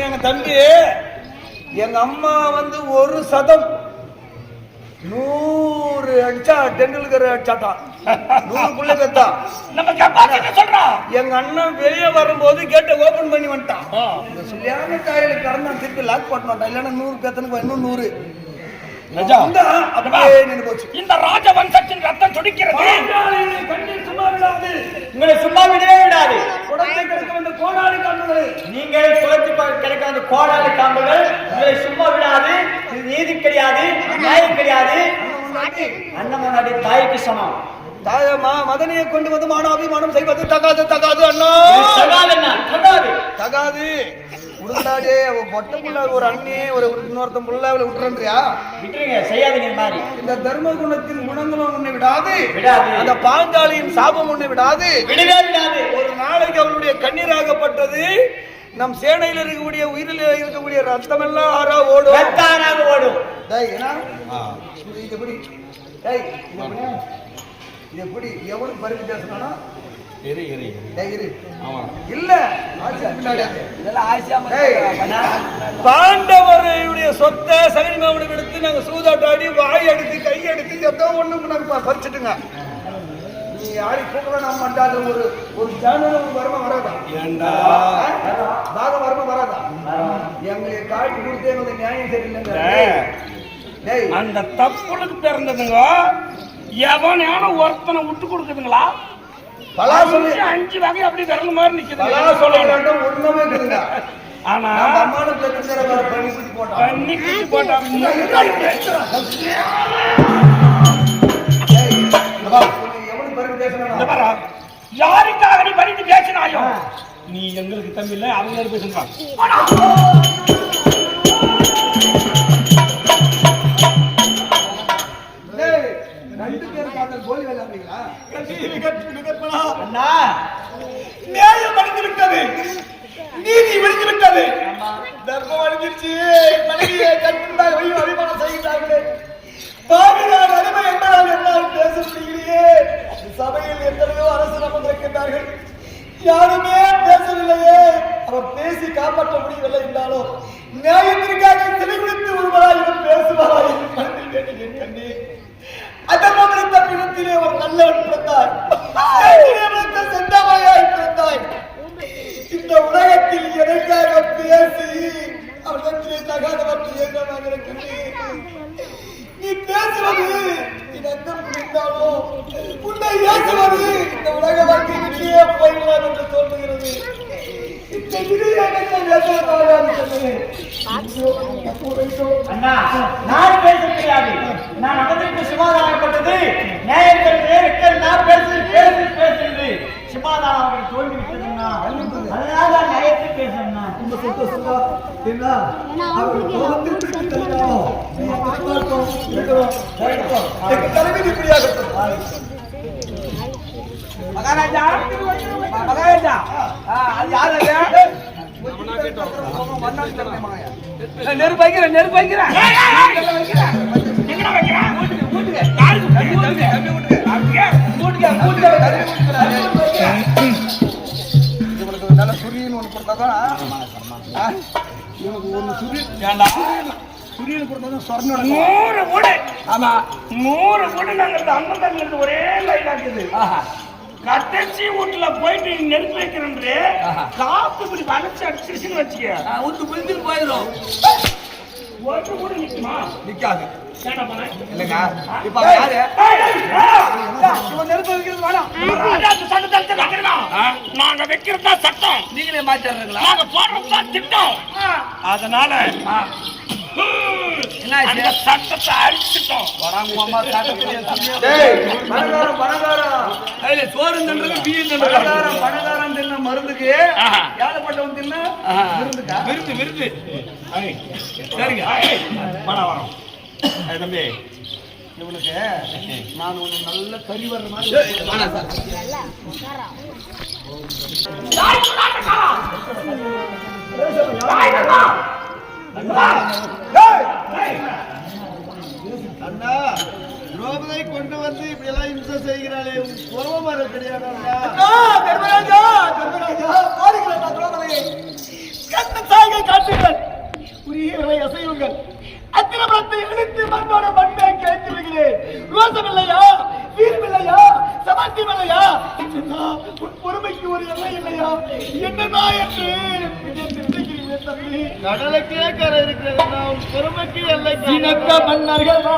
எங்க தம்பி எங்க அம்மா வந்து ஒரு சதம் 100 அடிச்சா டெண்டுல்கர் அடிச்சாட்டா 100 புள்ளை பெத்தா. எங்க அண்ணன் வெளியே வரும்போது கேட்டை ஓபன் பண்ணி வந்துட்டான். இந்த சொல்லியான காயில கறந்தான் திருப்பி லாக் பண்ண மாட்டான். இல்லைன்னா 100 பேத்தனுக்கு இன்னும் 100 இந்த ராஜ வம்சத்தின் ரத்தம் துடிக்கிறது. உங்களை சும்மா விடவே விடாது. குடத்தை கிடைக்க வந்த கோடாலி காம்புகள், நீங்கள் குளத்து கிடைக்க வந்த கோடாலி காம்புகள் உங்களை சும்மா விடாது. இது நீதி கிடையாது, நியாயம் கிடையாது. அண்ணன் முன்னாடி தாய்க்கு சமம். தாயம்மா மதனியை கொண்டு வந்து மானாபிமானம் செய்வது தகாது. தகாது அண்ணா, தகாது. உடுந்தாடே பொட்டப்புள்ள ஒரு அண்ணி ஒரு இன்னொருத்தன் புள்ள அவளை விட்டுறன்றியா? விட்டுருங்க, செய்யாதீங்க. மாதிரி இந்த தர்ம குணத்தின் குணங்களும் உன்னை விடாது. அந்த பாஞ்சாலியின் சாபம் உன்னை விடாது. ஒரு நாளைக்கு அவளுடைய கண்ணீராகப்பட்டது நம் சேனையில் இருக்கக்கூடிய உயிரில் இருக்கக்கூடிய ரத்தம் எல்லாம் ஆறா ஓடும். எப்படி எவ்வளவு பருத்தி பேசணும்னா பாண்டவருடைய சொத்தை சகனி மாமனுக்கு எடுத்து நாங்க சூதாட்டாடி வாய் எடுத்து கை எடுத்து எதோ ஒண்ணு நாங்க பறிச்சுட்டுங்க. நீ யாரி கூப்பிட நம்ம மண்டாத ஒரு ஜானு வரமா வராதா? பாகம் வரமா வராதா? எங்களுக்கு காட்டி கொடுத்து எனக்கு நியாயம் தெரியல. அந்த தப்புளுக்கு பிறந்ததுங்க எவனையான ஒருத்தனை விட்டு கொடுக்குதுங்களா? பலா சொல்லி 5 வகை அப்படி விரல் மாதிரி நிக்குது. பலா சொல்ல வேண்டும் ஒண்ணுமே இருக்குதுங்க. ஆனா அம்மான பிரச்சனை வர பண்ணி போட்டா எவனுக்கு பரிந்து பேசணும்? யாருக்காக நீ பரிந்து பேசினாயோ நீ எங்களுக்கு தம்பி இல்லை, அவங்க பேசுறாங்க. நியாயம் அழிந்துவிட்டது, நீதி விழுந்துவிட்டது, தர்மம் அழிஞ்சிருச்சு. மனைவியை கண்முன்பாக வையும் அபிமானம் செய்கிறார்களே, பாவிதான் அடிமை என்பதால் என்னால் பேச முடியலையே. சபையில் எத்தனையோ அரசு இருக்கின்றார்கள், யாருமே பேசவில்லையே. அவர் பேசி காப்பாற்ற முடியவில்லை என்றாலும் நியாயத்திற்காக சிலை குறித்து ஒருவராயிரம் பேசுவாராய் மனதில் வேண்டிய கண்ணே. அதர்மமளித்த பிணத்திலே ஒரு நல்லவன் பிறந்தாய், செந்தமையாய் பிறந்தாய். இந்த உலகத்தில் எனக்காக பேசி அவர்களிலே தகாதவற்றை ஏற்றமாக இருக்கின்றேன். நீ பேசுவது இதற்கும் புரிந்தாலும் உன்னை ஏசுவது இந்த உலக வாழ்க்கையிலேயே போய்விடாது என்று தோன்றுகிறது. அண்ணா, நான் பேச தெரியாது. நான் அகத்திற்கு சுமாதானப்பட்டது நியாயத்தில் நான் பேசுகிறது சுமாதானம் அவர்கள் தோல்வி விட்டதுன்னா அதனால நியாயத்தை பேசணும்னா ரொம்ப சந்தோஷமா மகாராஜா. மகாராஜா அது யாரு? நெருப்பு வைக்கிறேன், நெருப்பு வைக்கிறேன். நல்ல சுரியன் ஒண்ணு கொடுத்தாதான் இவனுக்கு ஒண்ணு சுரியன் கொடுத்தாதான் சொர்ணம் 100 வீடு. ஆமா 100 வீடு நாங்க அண்ணன் தம்பி ஒரே லைன் ஆக்குது. கட்டச்சி வீட்டுல போயிட்டு நெருப்பு வைக்கிறேன் காத்து இப்படி வளைச்சு அடிச்சிருச்சுன்னு வச்சுக்க ஊத்து புரிஞ்சுட்டு போயிடும். ஒரு கூட நிக்குமா? நிக்காது. என்ன பண்ண இல்லங்க இப்ப யாரு இவன் நெருப்பு வைக்கிறது வேணாம். ராஜாக்கு சட்டத்தை வைக்கிறோம். நாங்க வைக்கிறதா சட்டம், நீங்களே மாத்திடுறீங்களா? நாங்க போடுறதா திட்டம். அதனால அந்த சட்டத்தை அழிச்சிட்டோம். பணக்காரன் தின்ன மருந்துக்கு ஏழைப்பட்டவன் தின்ன விருது விருது. சரிங்க பணம் வரும் தம்பி. இவனுக்கு நான் ஒண்ணு நல்ல கறி வர்ற மாதிரி அண்ணா திரௌபதியை கொண்டு வந்து இப்படி எல்லாம் இம்சை செய்கிறாளே, கோபம் வர கிடையாது. தர்மராஜா, தர்மராஜா பாருங்களா திரௌபதியை கண்ண சாய்கை காட்டு மன்னர்கள் அத்திரபுரத்தை இழுத்து மண்ணோட மண்ணை கேட்டு விடுகிறேன். ரோசம் இல்லையா, வீரம் இல்லையா, சமர்த்தியம் இல்லையா, உன் பொறுமைக்கு ஒரு எல்லை இல்லையா? என்னடா என்று சிந்திக்கிறீர்கள் தம்பி. கடலுக்கே கரை இருக்கிறது, உன் பொறுமைக்கு எல்லை. சினத்த மன்னர்கள்